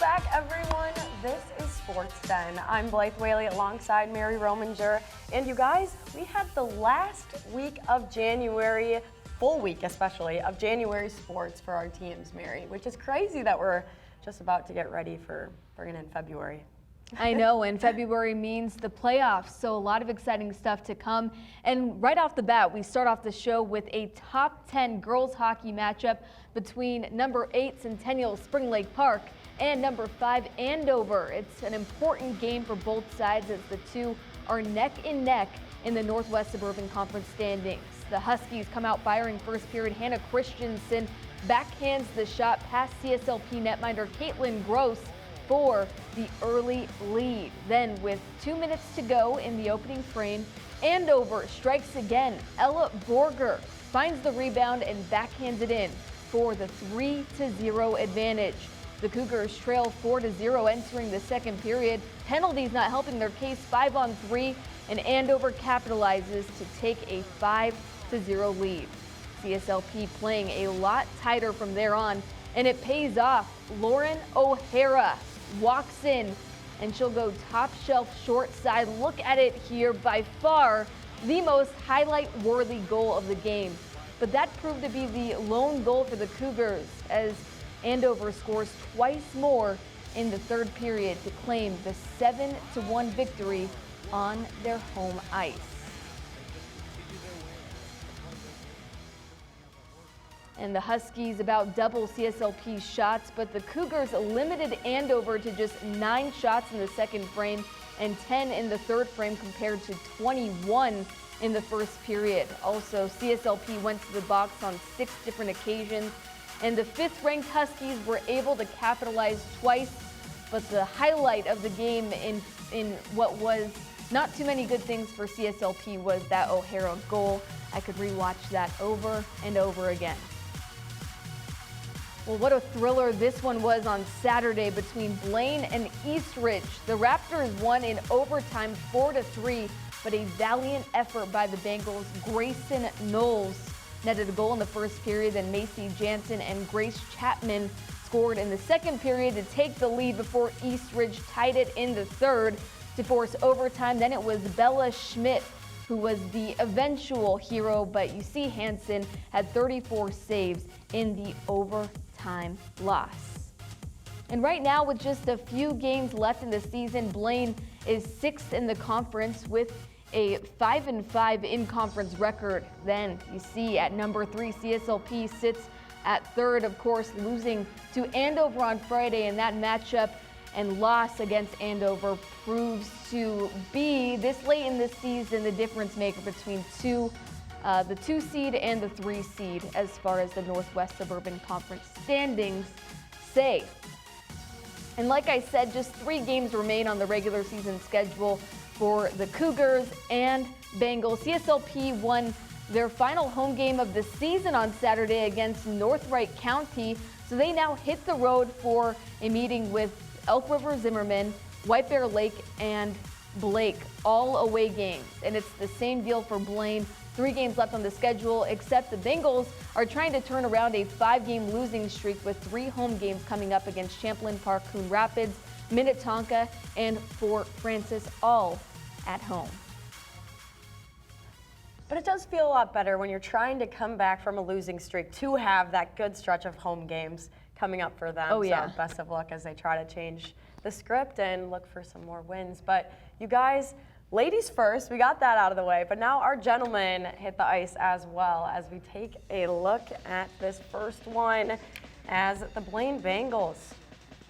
back, everyone. This is Sports Den. I'm Blythe Whaley alongside Mary Rominger. And you guys, we had the last week of January, full week especially, of January sports for our teams, Mary, which is crazy that we're just about to get ready for bringing in February. I know, and February means the playoffs, so a lot of exciting stuff to come. And right off the bat, we start off the show with a top 10 girls hockey matchup between number 8 Centennial Spring Lake Park and number 5 Andover. It's an important game for both sides as the two are neck and neck in the Northwest Suburban Conference standings. The Huskies come out firing first period. Hannah Christensen backhands the shot past CSLP netminder Caitlin Gross for the early lead. Then with 2 minutes to go in the opening frame, Andover strikes again. Ella Borger finds the rebound and backhands it in for the 3-0 advantage. The Cougars trail 4-0 entering the second period. Penalties not helping their case, 5-on-3, and Andover capitalizes to take a 5-0 lead. CSLP playing a lot tighter from there on, and it pays off. Lauren O'Hara walks in, and she'll go top shelf short side. Look at it here, by far the most highlight-worthy goal of the game. But that proved to be the lone goal for the Cougars as Andover scores twice more in the third period to claim the 7-1 victory on their home ice. And the Huskies about double CSLP shots, but the Cougars limited Andover to just 9 shots in the second frame and 10 in the third frame compared to 21 in the first period. Also, CSLP went to the box on 6 different occasions, and the 5th-ranked Huskies were able to capitalize twice, but the highlight of the game in what was not too many good things for CSLP was that O'Hara goal. I could rewatch that over and over again. Well, what a thriller this one was on Saturday between Blaine and Eastridge. The Raptors won in overtime 4-3, but a valiant effort by the Bengals. Grayson Knowles netted a goal in the first period, then Macy Jansen and Grace Chapman scored in the second period to take the lead before Eastridge tied it in the third to force overtime. Then it was Bella Schmidt who was the eventual hero, but you see Hansen had 34 saves in the overtime loss. And right now, with just a few games left in the season, Blaine is 6th in the conference with a 5-5 in-conference record. Then you see at number 3, CSLP sits at 3rd, of course, losing to Andover on Friday, and that matchup and loss against Andover proves to be, this late in the season, the difference maker between the 2 seed and the 3 seed as far as the Northwest Suburban Conference standings say. And like I said, just 3 games remain on the regular season schedule for the Cougars and Bengals. CSLP won their final home game of the season on Saturday against North Wright County, so they now hit the road for a meeting with Elk River Zimmerman, White Bear Lake, and Blake, all away games. And it's the same deal for Blaine. 3 games left on the schedule, except the Bengals are trying to turn around a 5-game losing streak with 3 home games coming up against Champlain Park, Coon Rapids, Minnetonka, and Fort Francis, all at home. But it does feel a lot better when you're trying to come back from a losing streak to have that good stretch of home games coming up for them. Oh, yeah. So best of luck as they try to change the script and look for some more wins. But you guys, ladies first, we got that out of the way, but now our gentlemen hit the ice as well as we take a look at this first one as the Blaine Bengals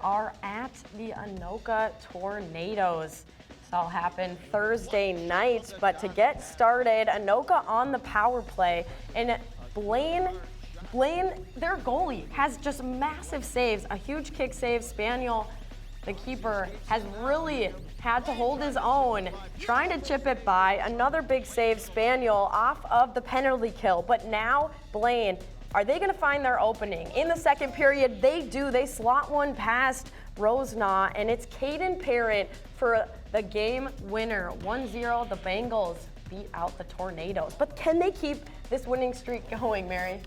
are at the Anoka Tornadoes. This all happened Thursday night, but to get started, Anoka on the power play, and Blaine, their goalie, has just massive saves, a huge kick save. Spaniel, the keeper, has really had to hold his own, trying to chip it by. Another big save, Spaniel, off of the penalty kill. But now, Blaine, are they going to find their opening? In the second period, they do. They slot one past Rosenaw, and it's Caden Parent for the game winner. 1-0, the Bengals beat out the Tornadoes. But can they keep this winning streak going, Mary?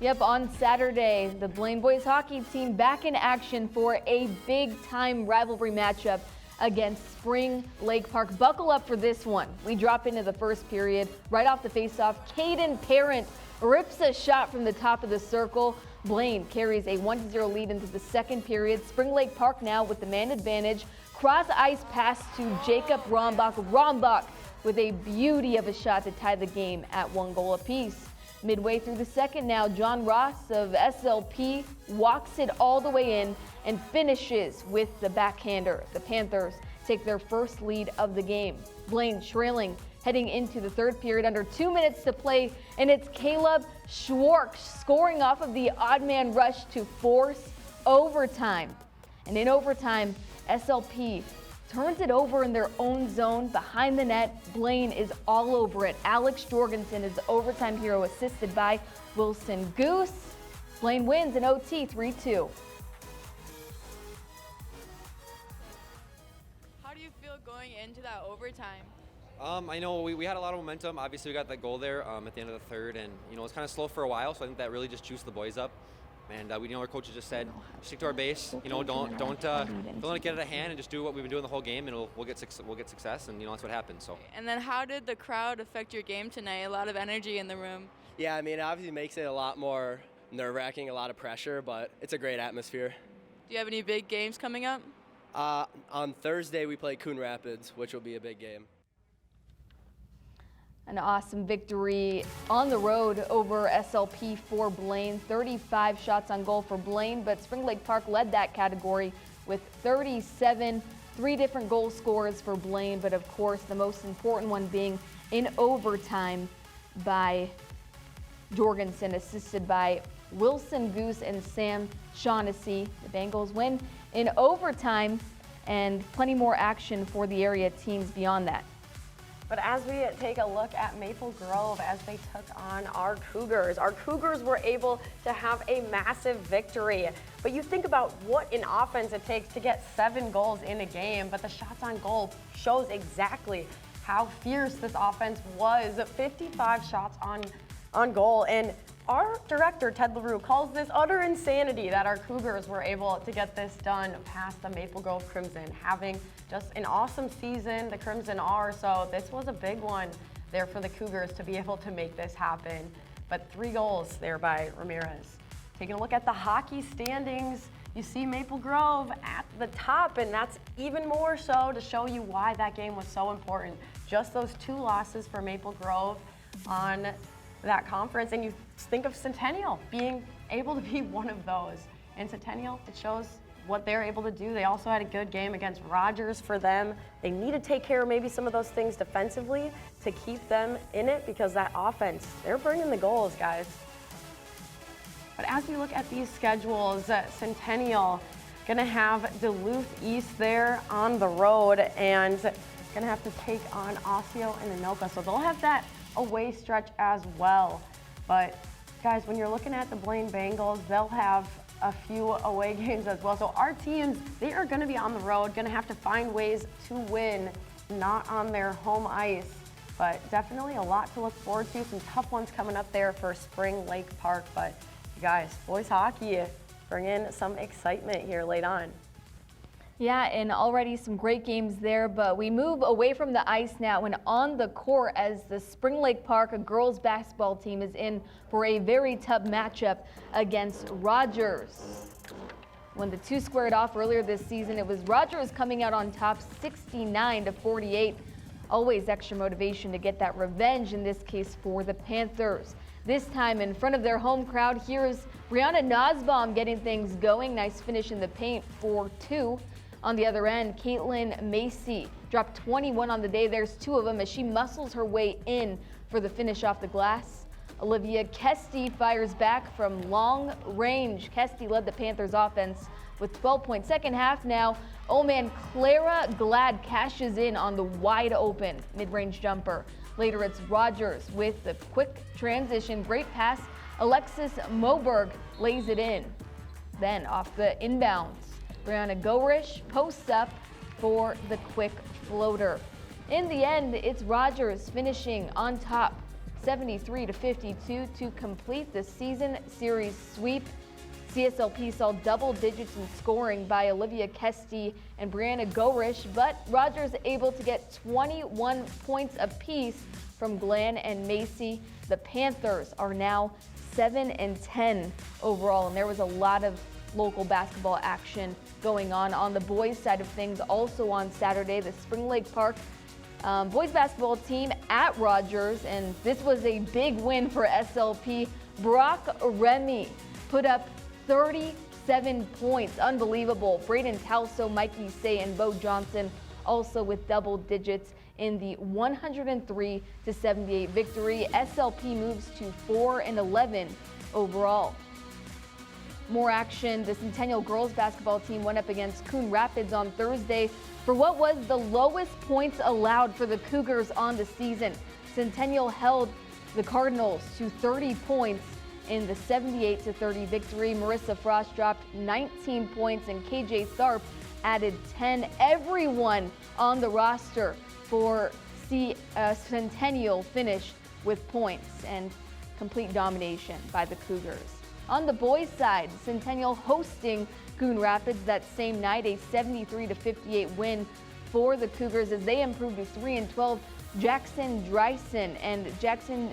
Yep, on Saturday, the Blaine boys hockey team back in action for a big-time rivalry matchup against Spring Lake Park. Buckle up for this one. We drop into the first period. Right off the faceoff, Caden Parent rips a shot from the top of the circle. Blaine carries a 1-0 lead into the second period. Spring Lake Park now with the man advantage. Cross ice pass to Jacob Rombach. Rombach with a beauty of a shot to tie the game at 1 goal apiece. Midway through the second now, John Ross of SLP walks it all the way in and finishes with the backhander. The Panthers take their first lead of the game. Blaine trailing heading into the third period, under 2 minutes to play, and it's Caleb Schwartz scoring off of the odd man rush to force overtime. And in overtime, SLP turns it over in their own zone behind the net. Blaine is all over it. Alex Jorgensen is the overtime hero, assisted by Wilson Goose. Blaine wins in OT 3-2. How do you feel going into that overtime? I know we had a lot of momentum. Obviously, we got that goal there at the end of the third, and it was kind of slow for a while. So I think that really just juiced the boys up. And we know our coaches just said, stick to our base. Don't let it get out of hand, and just do what we've been doing the whole game, and we'll get success. And that's what happened. So. And then how did the crowd affect your game tonight? A lot of energy in the room. Yeah, I mean, it obviously makes it a lot more nerve-wracking, a lot of pressure, but it's a great atmosphere. Do you have any big games coming up? On Thursday, we play Coon Rapids, which will be a big game. An awesome victory on the road over SLP for Blaine. 35 shots on goal for Blaine, but Spring Lake Park led that category with 37. 3 different goal scorers for Blaine, but of course the most important one being in overtime by Jorgensen, assisted by Wilson Goose and Sam Shaughnessy. The Bengals win in overtime, and plenty more action for the area teams beyond that. But as we take a look at Maple Grove as they took on our Cougars were able to have a massive victory. But you think about what an offense it takes to get 7 goals in a game, but the shots on goal shows exactly how fierce this offense was. 55 shots on goal, and our director, Ted LaRue, calls this utter insanity that our Cougars were able to get this done past the Maple Grove Crimson, having just an awesome season. The Crimson are, so this was a big one there for the Cougars to be able to make this happen. But 3 goals there by Ramirez. Taking a look at the hockey standings, you see Maple Grove at the top, and that's even more so to show you why that game was so important. Just those 2 losses for Maple Grove on that conference, and you think of Centennial being able to be one of those. And Centennial, it shows what they're able to do. They also had a good game against Rogers for them. They need to take care of maybe some of those things defensively to keep them in it, because that offense, they're bringing the goals, guys. But as we look at these schedules, Centennial gonna have Duluth East there on the road, and gonna have to take on Osseo and Anoka. So they'll have that away stretch as well. But guys, when you're looking at the Blaine Bengals, they'll have a few away games as well. So our teams, they are going to be on the road, going to have to find ways to win, not on their home ice. But definitely a lot to look forward to. Some tough ones coming up there for Spring Lake Park. But you guys, boys hockey, bring in some excitement here late on. Yeah, and already some great games there, but we move away from the ice now and on the court as the Spring Lake Park girls basketball team is in for a very tough matchup against Rogers. When the 2 squared off earlier this season, it was Rogers coming out on top 69-48. Always extra motivation to get that revenge, in this case for the Panthers. This time in front of their home crowd, here's Brianna Nosbaum getting things going. Nice finish in the paint for 2. On the other end, Caitlin Macy dropped 21 on the day. There's 2 of them as she muscles her way in for the finish off the glass. Olivia Kesty fires back from long range. Kesty led the Panthers offense with 12 points. Second half now, oh man, Clara Glad cashes in on the wide open mid-range jumper. Later it's Rogers with the quick transition, great pass. Alexis Moberg lays it in. Then off the inbounds, Brianna Gorish posts up for the quick floater. In the end, it's Rogers finishing on top 73-52 to complete the season series sweep. CSLP saw double digits in scoring by Olivia Kesty and Brianna Gorish, but Rogers able to get 21 points apiece from Glenn and Macy. The Panthers are now 7-10 overall, and there was a lot of local basketball action going on the boys' side of things. Also on Saturday, the Spring Lake Park boys basketball team at Rogers, and this was a big win for SLP. Brock Remy put up 37 points. Unbelievable. Braden Talso, Mikey Say, and Bo Johnson also with double digits in the 103-78 victory. SLP moves to 4-11 overall. More action. The Centennial girls basketball team went up against Coon Rapids on Thursday for what was the lowest points allowed for the Cougars on the season. Centennial held the Cardinals to 30 points in the 78-30 victory. Marissa Frost dropped 19 points and KJ Tharp added 10. Everyone on the roster for Centennial finished with points and complete domination by the Cougars. On the boys' side, Centennial hosting Coon Rapids that same night, a 73-58 win for the Cougars as they improved to 3-12. Jackson Dryson and Jackson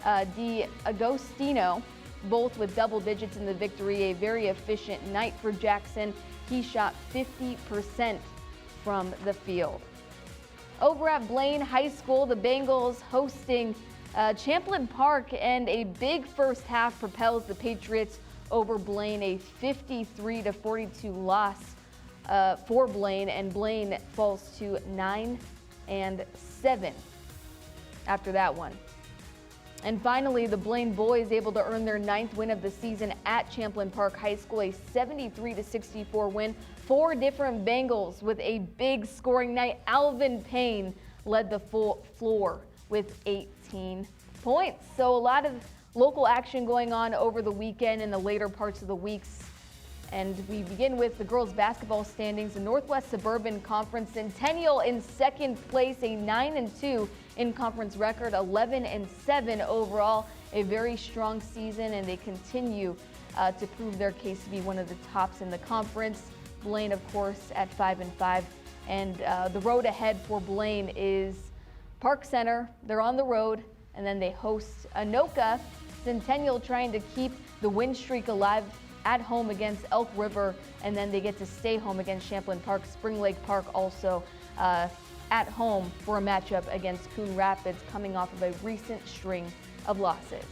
D'Agostino both with double digits in the victory. A very efficient night for Jackson. He shot 50% from the field. Over at Blaine High School, the Bengals hosting Champlin Park, and a big first half propels the Patriots over Blaine. A 53-42 loss for Blaine, and Blaine falls to 9-7 after that one. And finally, the Blaine boys able to earn their 9th win of the season at Champlin Park High School, a 73-64 win. 4 different Bengals with a big scoring night. Alvin Payne led the full floor with 18 points. So a lot of local action going on over the weekend and the later parts of the weeks. And we begin with the girls basketball standings. The Northwest Suburban Conference, Centennial in second place, a 9-2 in conference record, 11-7 overall. A very strong season, and they continue to prove their case to be one of the tops in the conference. Blaine, of course, at 5-5. And the road ahead for Blaine is Park Center. They're on the road, and then they host Anoka. Centennial trying to keep the win streak alive at home against Elk River, and then they get to stay home against Champlin Park. Spring Lake Park also at home for a matchup against Coon Rapids, coming off of a recent string of losses.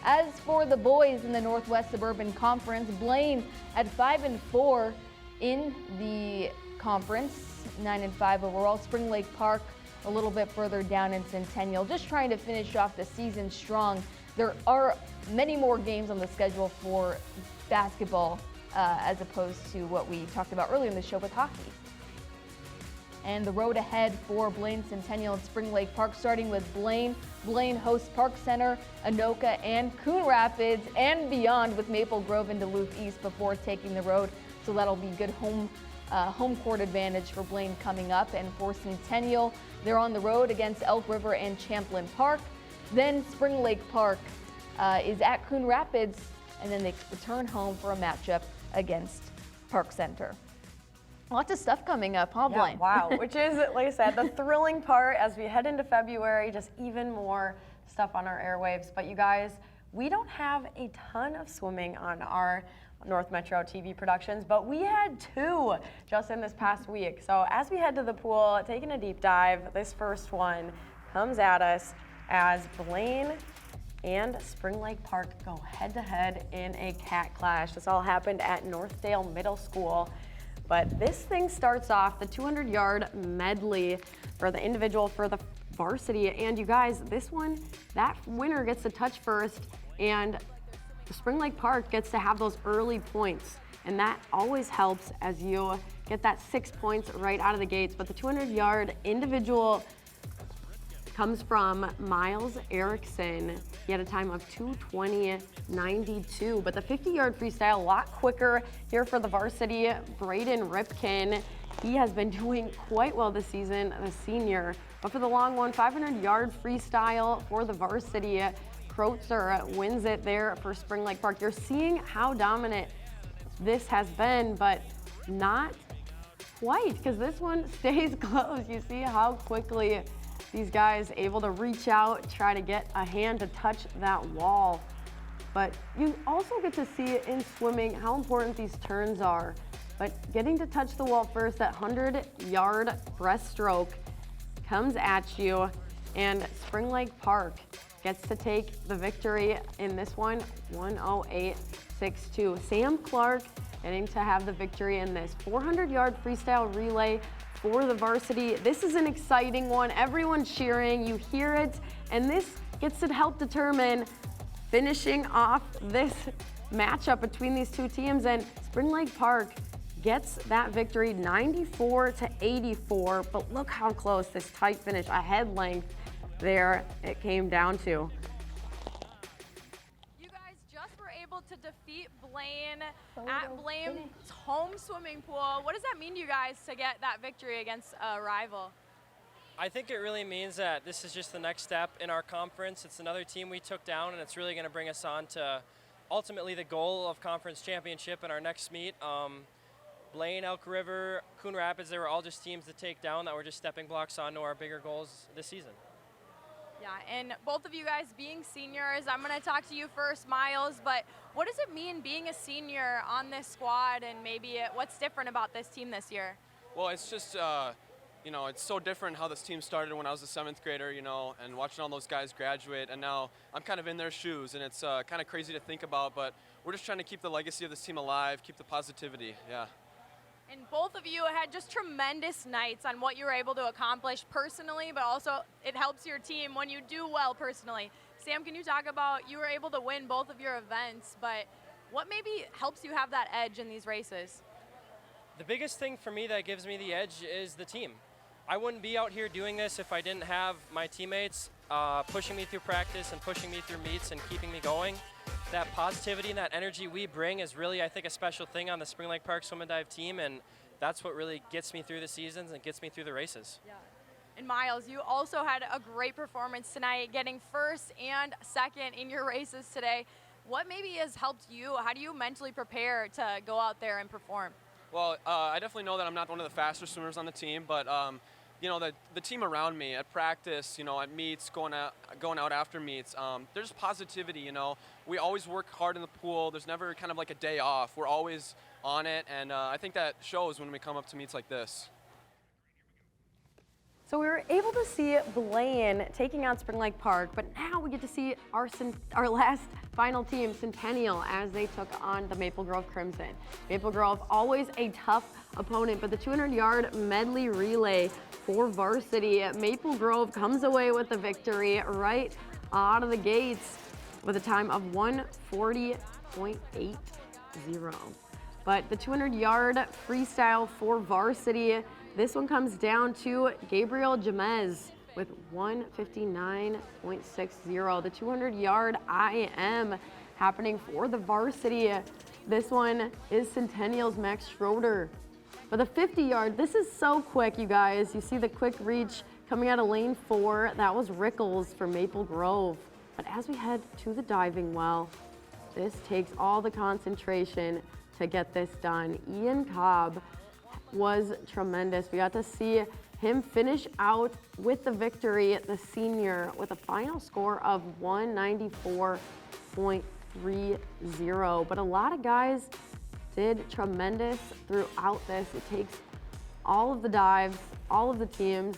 As for the boys in the Northwest Suburban Conference, Blaine at 5-4 in the conference, 9-5 overall. Spring Lake Park a little bit further down in Centennial, just trying to finish off the season strong. There are many more games on the schedule for basketball as opposed to what we talked about earlier in the show with hockey. And the road ahead for Blaine, Centennial, and Spring Lake Park, starting with Blaine. Blaine hosts Park Center, Anoka, and Coon Rapids, and beyond with Maple Grove and Duluth East before taking the road. So that'll be good home court advantage for Blaine coming up. And for Centennial, they're on the road against Elk River and Champlin Park. Then Spring Lake Park is at Coon Rapids, and then they return home for a matchup against Park Center. Lots of stuff coming up, huh, Blaine? Yeah, wow, which is, like I said, the thrilling part as we head into February, just even more stuff on our airwaves. But you guys, we don't have a ton of swimming on our North Metro TV productions, but we had 2 just in this past week. So as we head to the pool, taking a deep dive, this first one comes at us as Blaine and Spring Lake Park go head-to-head in a cat clash. This all happened at Northdale Middle School. But this thing starts off the 200-yard medley for the individual for the varsity. And you guys, this one, that winner gets to touch first, and Spring Lake Park gets to have those early points. And that always helps as you get that 6 points right out of the gates. But the 200-yard individual comes from Miles Erickson. He had a time of 2:20.92. But the 50-yard freestyle, a lot quicker here for the varsity. Braden Ripkin, he has been doing quite well this season, the senior, But for the long one, 500-yard freestyle for the varsity. Kreutzer wins it there for Spring Lake Park. You're seeing how dominant this has been, but not quite, because this one stays close. You see how quickly these guys able to reach out, try to get a hand to touch that wall. But you also get to see in swimming how important these turns are. But getting to touch the wall first, that 100-yard breaststroke comes at you, and Spring Lake Park gets to take the victory in this one, 108.62. Sam Clark getting to have the victory in this 400-yard freestyle relay for the varsity. This is an exciting one. Everyone's cheering, you hear it, and this gets to help determine finishing off this matchup between these two teams, and Spring Lake Park gets that victory 94-84, but look how close this tight finish, a head length there it came down to. You guys just were able to defeat Blaine at Blaine's home swimming pool. What does that mean to you guys to get that victory against a rival? I think it really means that this is just the next step in our conference. It's another team we took down, and it's really going to bring us on to ultimately the goal of conference championship in our next meet. Blaine, Elk River, Coon Rapids, they were all just teams to take down that were just stepping blocks onto our bigger goals this season. Yeah, and both of you guys being seniors, I'm going to talk to you first, Miles, but what does it mean being a senior on this squad, and maybe what's different about this team this year? Well, it's just, you know, it's so different how this team started when I was a 7th grader, you know, and watching all those guys graduate, and now I'm kind of in their shoes, and it's kind of crazy to think about, but we're just trying to keep the legacy of this team alive, keep the positivity, yeah. And both of you had just tremendous nights on what you were able to accomplish personally, but also it helps your team when you do well personally. Sam, can you talk about, you were able to win both of your events, but what maybe helps you have that edge in these races? The biggest thing for me that gives me the edge is the team. I wouldn't be out here doing this if I didn't have my teammates pushing me through practice and pushing me through meets and keeping me going. That positivity and that energy we bring is really, I think, a special thing on the Spring Lake Park Swim and Dive team, and that's what really gets me through the seasons and gets me through the races. Yeah. And Miles, you also had a great performance tonight, getting first and second in your races today. What maybe has helped you? How do you mentally prepare to go out there and perform? Well, I definitely know that I'm not one of the fastest swimmers on the team, but you know, the team around me at practice, you know, at meets, going out after meets, there's positivity, you know. We always work hard in the pool. There's never kind of like a day off. We're always on it, and I think that shows when we come up to meets like this. So we were able to see Blaine taking on Spring Lake Park, but now we get to see our last final team, Centennial, as they took on the Maple Grove Crimson. Maple Grove, always a tough opponent, but the 200-yard medley relay for varsity, Maple Grove comes away with the victory right out of the gates with a time of 1:40.80. But the 200-yard freestyle for varsity, this one comes down to Gabriel Jamez with 1:59.60. The 200-yard IM happening for the varsity. This one is Centennial's Max Schroeder. But the 50-yard, this is so quick, you guys. You see the quick reach coming out of lane 4. That was Rickles for Maple Grove. But as we head to the diving well, this takes all the concentration to get this done. Ian Cobb was tremendous. We got to see him finish out with the victory, the senior, with a final score of 194.30. But a lot of guys did tremendous throughout this. It takes all of the dives, all of the teams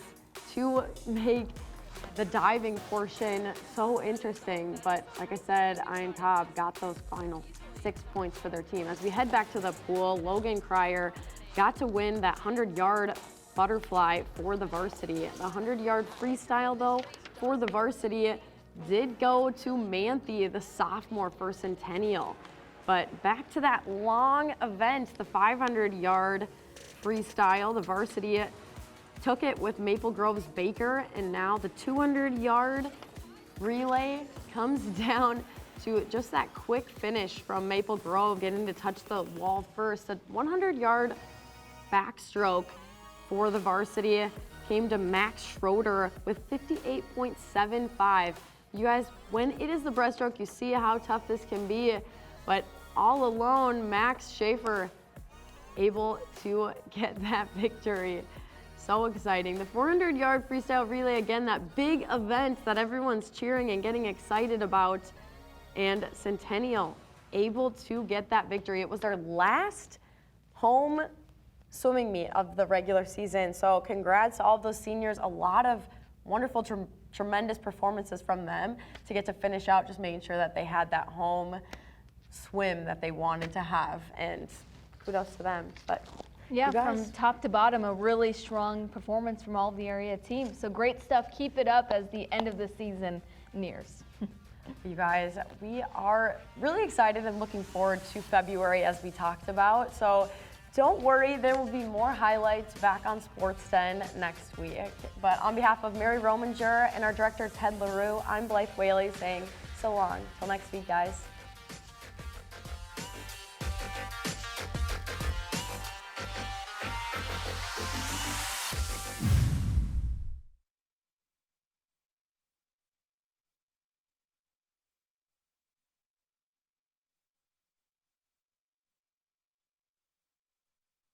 to make the diving portion so interesting. But like I said, Ian Cobb got those final 6 points for their team. As we head back to the pool, Logan Cryer got to win that 100-yard butterfly for the varsity. The 100-yard freestyle, though, for the varsity did go to Manthe, the sophomore for Centennial. But back to that long event, the 500-yard freestyle, the varsity took it with Maple Grove's Baker, and now the 200-yard relay comes down to just that quick finish from Maple Grove, getting to touch the wall first. The 100-yard backstroke for the varsity came to Max Schroeder with 58.75. You guys, when it is the breaststroke, you see how tough this can be, but all alone, Max Schaefer able to get that victory. So exciting. The 400-yard freestyle relay, again, that big event that everyone's cheering and getting excited about, and Centennial able to get that victory. It was their last home swimming meet of the regular season. So congrats to all those seniors. A lot of wonderful, tremendous performances from them to get to finish out, just making sure that they had that home swim that they wanted to have. And kudos to them. But yeah, you guys, from top to bottom, a really strong performance from all of the area teams. So great stuff. Keep it up as the end of the season nears. you guys, we are really excited and looking forward to February, as we talked about. So don't worry, there will be more highlights back on Sports 10 next week. But on behalf of Mary Rominger and our director, Ted LaRue, I'm Blythe Whaley saying so long. Till next week, guys.